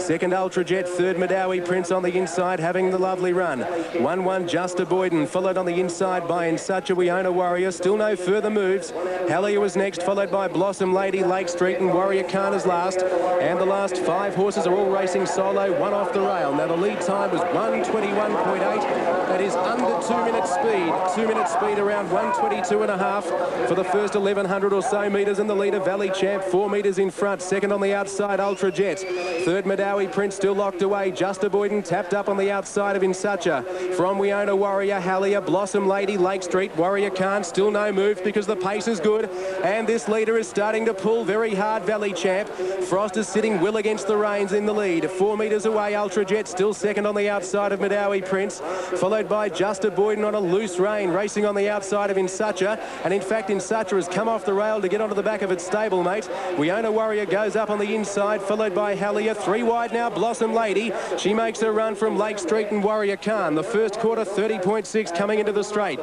Second, Ultra Jet. Third, Madawi Prince on the inside, having the lovely run. 1-1, Justa Boyden, followed on the inside by In Such a Weona Warrior. Still no further moves. Halia was next, followed by Blossom Lady, Lake Street, and Warrior Khan is last. And the last 5 horses are all racing solo, one off the rail. Now the lead time was 1:21.8. That is under 2 minute speed. 2 minute speed around 1:22.5 for the first 1,100 or so metres. And the leader, Valley Champ, 4 metres in front. Second on the outside, Ultra Jet. Third, Madawi Prince still locked away. Justa Boyden tapped up on the outside of Insucha. From Weona Warrior, Halia, Blossom Lady, Lake Street, Warrior Khan, still no moves because the pace is good. And this leader is starting to pull very hard, Valley Champ. Frost is sitting well against the reins in the lead. 4 metres away, Ultra Jet still second on the outside of Madawi Prince, followed by Justa Boyden on a loose rein, racing on the outside of Insucha. And in fact, Insucha has come off the rail to get onto the back of its stablemate. Weona Warrior goes up on the inside, followed by Halia. 3 wide now, Blossom Lady. She makes a run from Lake Street and Warrior Khan. The first quarter, 30.6 coming into the straight.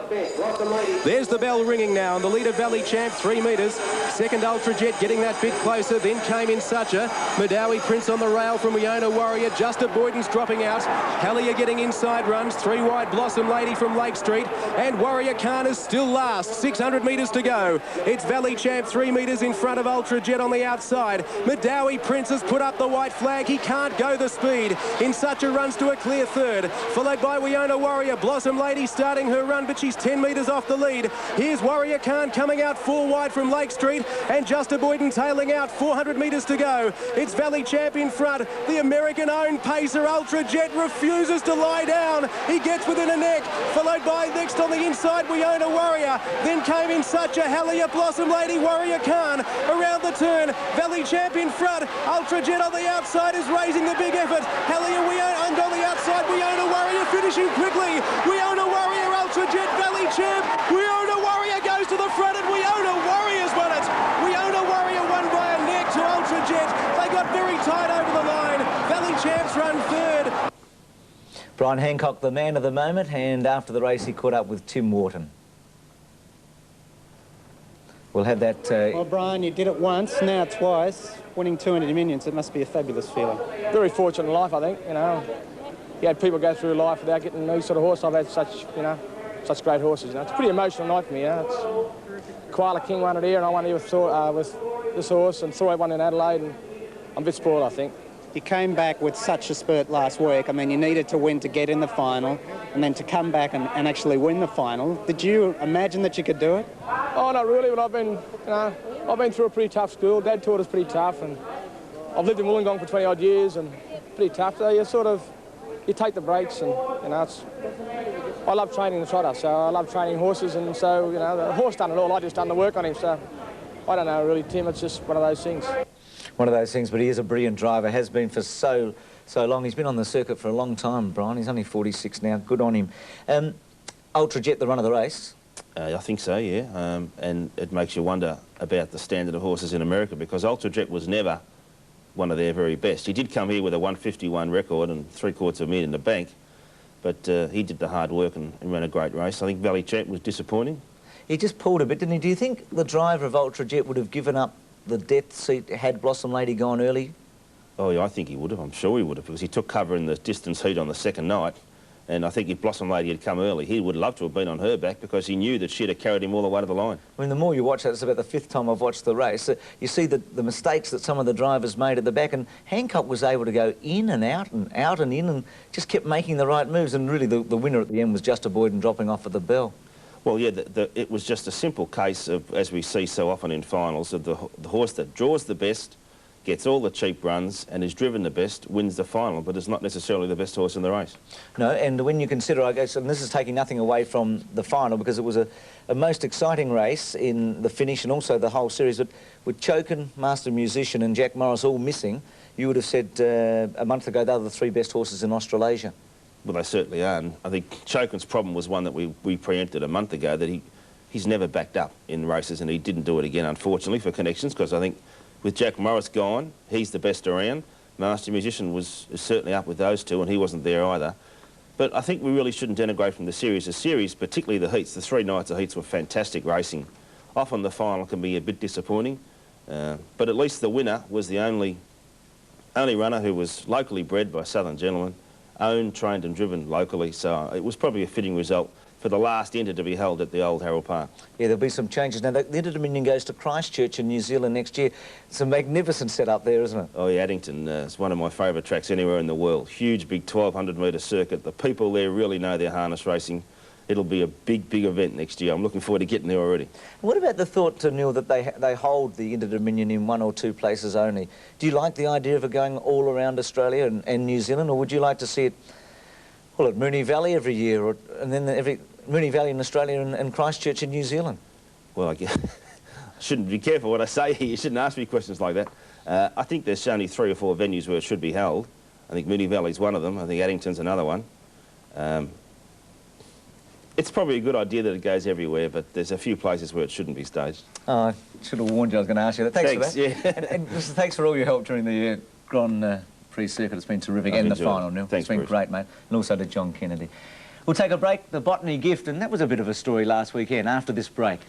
There's the bell ringing now, and the leader, Valley Champ, 3 metres. Second, Ultra Jet getting that bit closer. Then came Insucha. Madawi Prince on the rail from Weona Warrior. Justa Boyden's dropping out. Halia getting inside runs. 3 wide, Blossom Lady from Lake Street. And Warrior Khan is still last. 600 metres to go. It's Valley Champ 3 metres in front of Ultra Jet on the outside. Madawi Prince has put up the white flag. He can't go the speed. Insucha runs to a clear third, followed by Weona Warrior. Blossom Lady starting her run, but she's 10 metres off the lead. Here's Warrior Khan coming out 4 wide from Lake Street, and Justa Boyden tailing out. 400 metres to go. It's Valley Champ in front. The American-owned pacer Ultra Jet refuses to lie down. He gets within a neck, followed by next on the inside Weona Warrior. Then came Insucha, Halia, Blossom Lady, Warrior Khan around the turn. Valley Champ in front. Ultra Jet on the outside is raising the big effort. Halia, Weona, and on the outside Weona Warrior finishing quickly. Weona Warrior, Ultra Jet, Valley Champ. Weona Warrior goes to the front, and Weona Warrior's won it. Weona Warrior won by a neck to Ultra Jet. They got very tight over the line. Valley Champ's run third. Brian Hancock, the man of the moment, and after the race he caught up with Tim Wharton. We'll have that... Well, Brian, you did it once, now twice. Winning 2 Interdominions, it must be a fabulous feeling. Very fortunate in life, I think, you know. You had people go through life without getting these sort of horses. I've had such, you know, such great horses, you know. It's a pretty emotional night for me, you know. It's Koala King won it here, and I won here with this horse, and Throy won in Adelaide, and I'm a bit spoiled, I think. You came back with such a spurt last week. I mean, you needed to win to get in the final, and then to come back and actually win the final. Did you imagine that you could do it? Oh, not really, but I've been, you know, I've been through a pretty tough school. Dad taught us pretty tough, and I've lived in Wollongong for 20-odd years, and pretty tough. So you sort of, you take the breaks, and, you know, it's... I love training the trotter, so I love training horses, and so, you know, the horse done it all. I just done the work on him, so I don't know, really, Tim. It's just one of those things. One of those things, but he is a brilliant driver, has been for so long. He's been on the circuit for a long time, Brian. He's only 46 now. Good on him. Ultra Jet, the run of the race? I think so, yeah. And it makes you wonder about the standard of horses in America, because Ultra Jet was never one of their very best. He did come here with a 151 record and $750,000 in the bank, but he did the hard work and ran a great race. I think Valley Champ was disappointing. He just pulled a bit, didn't he? Do you think the driver of Ultra Jet would have given up the death seat had Blossom Lady gone early? Oh, yeah, I think he would have. I'm sure he would have, because he took cover in the distance heat on the second night. And I think if Blossom Lady had come early, he would love to have been on her back, because he knew that she'd have carried him all the way to the line. I mean, the more you watch that, it's about the 5th time I've watched the race, you see the mistakes that some of the drivers made at the back, and Hancock was able to go in and out and in and just kept making the right moves, and really the winner at the end was Justa Boyden dropping off at the bell. Well, yeah, it was just a simple case of, as we see so often in finals, of the horse that draws the best, gets all the cheap runs, and is driven the best, wins the final, but is not necessarily the best horse in the race. No, and when you consider, I guess, and this is taking nothing away from the final, because it was a most exciting race in the finish and also the whole series, but with Chokin, Master Musician and Jack Morris all missing, you would have said a month ago they were the 3 best horses in Australasia. Well, they certainly are, and I think Chokin's problem was one that we preempted a month ago, that he's never backed up in races, and he didn't do it again, unfortunately, for connections, because I think with Jack Morris gone, he's the best around. Master Musician is certainly up with those two, and he wasn't there either. But I think we really shouldn't denigrate from the series. The series, particularly the heats, the 3 nights of heats were fantastic racing. Often the final can be a bit disappointing, but at least the winner was the only only runner who was locally bred by Southern gentlemen, owned, trained and driven locally, so it was probably a fitting result for the last Inter to be held at the old Harold Park. Yeah, there'll be some changes. Now, the Interdominion goes to Christchurch in New Zealand next year. It's a magnificent setup there, isn't it? Oh, yeah, Addington is one of my favourite tracks anywhere in the world. Huge, big 1,200-metre circuit. The people there really know their harness racing. It'll be a big, big event next year. I'm looking forward to getting there already. What about the thought, Neil, that they hold the Interdominion in 1 or 2 places only? Do you like the idea of it going all around Australia and New Zealand, or would you like to see it, well, at Moonee Valley every year, and then Moonee Valley in Australia and Christchurch in New Zealand? Well, I guess I shouldn't be careful what I say here. You shouldn't ask me questions like that. I think there's only 3 or 4 venues where it should be held. I think Moonee Valley's one of them. I think Addington's another one. It's probably a good idea that it goes everywhere, but there's a few places where it shouldn't be staged. Oh, I should have warned you I was going to ask you that. Thanks for that. Yeah. and listen, thanks for all your help during the Grand Prix circuit. It's been terrific. And the final, Neil. Thanks, it's been Bruce. great, mate. And also to John Kennedy. We'll take a break. The botany gift, and that was a bit of a story last weekend after this break.